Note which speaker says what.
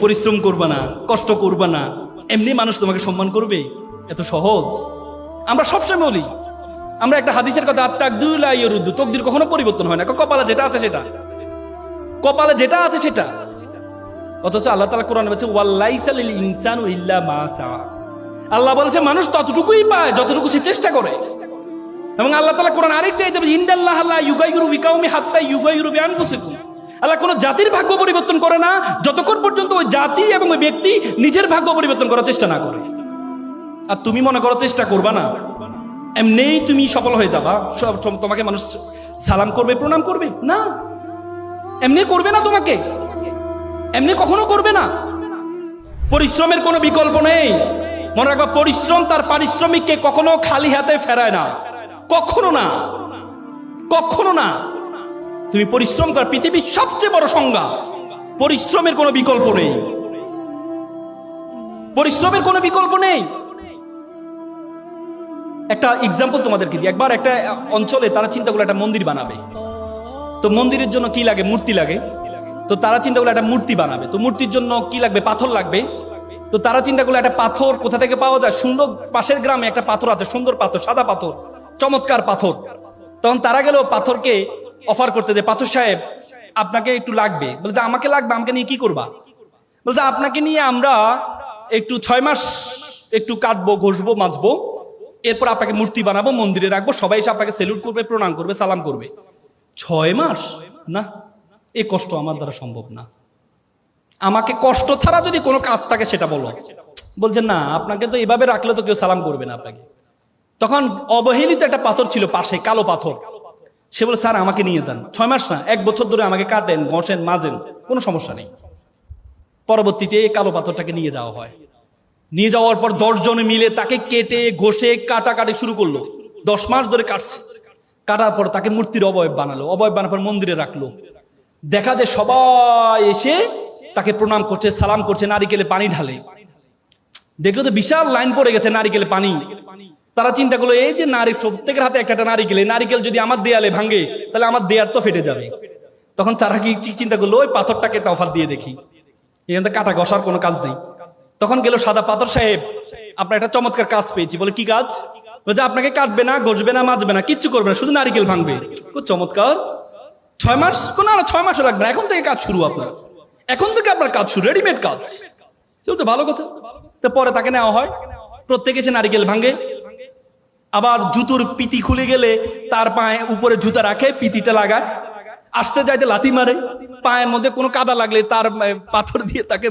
Speaker 1: পরিশ্রম করবা না, কষ্ট করবা না, এমনি মানুষ তোমাকে সম্মান করবে? এত সহজ? আমরা সবসময় বলি, আমরা একটা হাদিসের কথা, তকদির কখনো পরিবর্তন হয় না। কপালে যেটা আছে সেটা, কপালে যেটা আছে সেটা। অথচ আল্লাহ তাআলা কোরআনে বলেছে ওয়ালাইসা লিল ইনসানু ইল্লা মা সা। আল্লাহ বলেছে মানুষ ততটুকুই পায় যতটুকু সে চেষ্টা করে। এবং আল্লাহ তাআলা কোরআন আরেকটা আয়াতে বলেছে ইন্নাল্লাহা লা ইউগাইয়িরু বিকাউমি হাত্তা ইউগাইয়িরু বিআনফুসিহিম। আল্লাহ কোন জাতির ভাগ্য পরিবর্তন করে না যতক্ষণ পর্যন্ত ওই জাতি এবং ওই ব্যক্তি নিজের ভাগ্য পরিবর্তন করার চেষ্টা না করে। আর তুমি মনে করো চেষ্টা করবা না, এমনিই তুমি সফল হয়ে যাবা, সব তোমাকে মানুষ সালাম করবে, প্রণাম করবে? না, এমনি করবে না, তোমাকে এমনি কখনো করবে না। পরিশ্রমের কোনো বিকল্প নেই। মনে রাখবা, পরিশ্রম তার পারিশ্রমিককে কখনো খালি হাতে ফেরায় না, কখনো না, কখনো না। তুমি পরিশ্রম কর, পৃথিবীর সবচেয়ে বড় সংজ্ঞা। পরিশ্রমের কোনো বিকল্প নেই, পরিশ্রমের কোনো বিকল্প নেই। একটা এক্সাম্পল তোমাদেরকে দিই। একবার একটা অঞ্চলে তারা চিন্তা করলো একটা মন্দির বানাবে। তো মন্দিরের জন্য কি লাগে? মূর্তি লাগে। তো তারা চিন্তা করলো একটা মূর্তি বানাবে। তো মূর্তির জন্য কি লাগবে? পাথর লাগবে। তো তারা চিন্তা করলো একটা পাথর কোথা থেকে পাওয়া যায়? সুন্দর পাশের গ্রামে একটা পাথর আছে, সুন্দর পাথর, সাদা পাথর, চমৎকার পাথর। তখন তারা গেল পাথরকে অফার করতে, যে পাথর সাহেব আপনাকে একটু লাগবে। বলছে আমাকে লাগবে, আমাকে নিয়ে কি করবা? বলছে আপনাকে নিয়ে আমরা একটু 6 মাস একটু কাটবো, ঘষবো, মাজবো, এরপর আপনাকে মূর্তি বানাবো, মন্দিরে রাখবো, সবাই এসে আপনাকে সেলুট করবে, প্রণাম করবে, সালাম করবে। 6 মাস? না, এই কষ্ট আমার দ্বারা সম্ভব না। আমাকে কষ্ট ছাড়া যদি কোনো কাজ থাকে সেটা বলো। বলছেন না, আপনাকে তো এভাবে রাখলে তো কেউ সালাম করবে না আপনাকে। তখন অবহেলিত একটা পাথর ছিল পাশে, কালো পাথর। সে বলে স্যার আমাকে নিয়ে যান, 6 মাস না 1 বছর ধরে আমাকে কাটেন, ঘষেন, মাজেন, কোনো সমস্যা নেই। পরবর্তীতে এই কালো পাথরটাকে নিয়ে যাওয়া হয়। নিয়ে যাওয়ার পর 10 জন মিলে তাকে কেটে ঘষে কাটাকাটি শুরু করলো। 10 মাস ধরে কাটছে। কাটার পর তাকে মূর্তির অবয়ব বানালো। অবয়ব বানার পর মন্দিরে রাখলো। দেখা যায় সবাই এসে তাকে প্রণাম করছে, সালাম করছে, নারিকেলে পানি ঢালে। দেখলো তো বিশাল লাইন পড়ে গেছে নারিকেলে পানি। তারা চিন্তা করলো এই যে প্রত্যেকের হাতে একটা নারিকেল, নারিকেল যদি আমার দেয়ালে ভাঙে তাহলে আমার দেয়াল তো ফেটে যাবে। তখন তারা কি চিন্তা করলো, ওই পাথরটাকে একটা অফার দিয়ে দেখি, এখান থেকে কাটা ঘষার কোনো কাজ নেই। তখন গেল সাদা পাথর সাহেব, আপনার একটা চমৎকার কাজ পেয়েছি। বলে কি কাজ? বলছে আপনাকে কাটবে না, ঘষবে না, মাজবে না, কিচ্ছু করবে না, শুধু নারিকেল ভাঙবে। খুব চমৎকার। 6 মাস? না, 6 মাসও লাগবে না, এখন থেকে কাজ শুরু। আপনার এখন থেকে আপনার কাজ শুরু, রেডিমেড কাজ। তো ভালো কথা। তো পরে তাকে নেওয়া হয়, প্রত্যেকে এসে নারিকেল ভাঙে। আবার জুতোর পিতি খুলে গেলে তার পায়ে উপরে জুতা রাখে, পিতিটা লাগায়, আসতে যাইতে লাথি মারে, পায়ের মধ্যে কোনো কাদা লাগলে তার পাথর দিয়ে তাকে